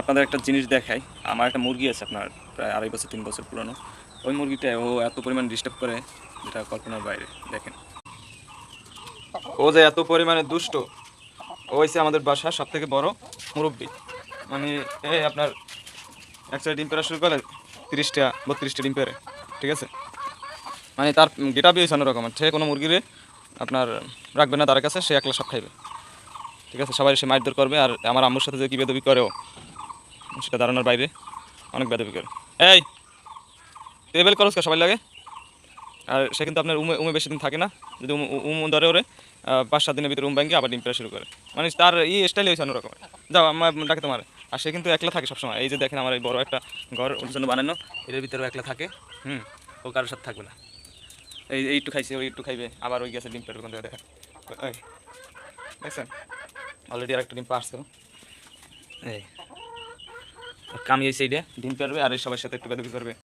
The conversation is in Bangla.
আপনাদের একটা জিনিস দেখাই। আমার একটা মুরগি আছে আপনার প্রায় 2.5 বছর 3 বছর পুরানো। ওই মুরগিটা ও এত পরিমাণ ডিস্টার্ব করে যেটা কল্পনার বাইরে। দেখেন। ও যে এত পরিমাণে দুষ্ট, ও হইছে আমাদের বাসার সবথেকে বড় মুরব্বি। মানে আপনার এক সাইড ডিম পেড়া শুরু করে 30টা 32টা ডিম পেড়ে। ঠিক আছে? মানে তার গেটআপই হইছে অন্যরকম। সে কোনো মুরগিরে আপনার রাখবে না তার কাছে, সে একলা সব খাইবে। ঠিক আছে? সবাই সে মারধর করবে আর আমার আম্মুর সাথে যে কি বেয়াদবি করে ও, সেটা ধারণার বাইরে। অনেক বেয়াদবি করে। এই টেবিল খরচ কা সবাই লাগে। আর সে কিন্তু আপনার উমে বেশি দিন থাকে না। যদি ধরে ওরে 5-7 দিনের ভিতরে ভাঙ্গি আবার ডিম পেড়া শুরু করে। মানে তার স্টাইলই হয়েছে অন্যরকম। যাও আম্মা ডাকে তোমার। আর সে কিন্তু একলা থাকে সবসময়। এই যে দেখেন আমার এই বড় একটা ঘর ওর জন্য বানানো, এর ভিতরেও একলা থাকে। ও কারোর সাথে থাকবে না। এই একটু খাইছে, ওই একটু খাইবে, আবার ওই গেছে ডিম পেড়ে কোন দেখেন। এই দেখছেন অলরেডি আর একটা ডিম পারছে। এই কামিয়েছে এইটা ডিম পারবে আর এই সবার সাথে একটু বেদবি করবে।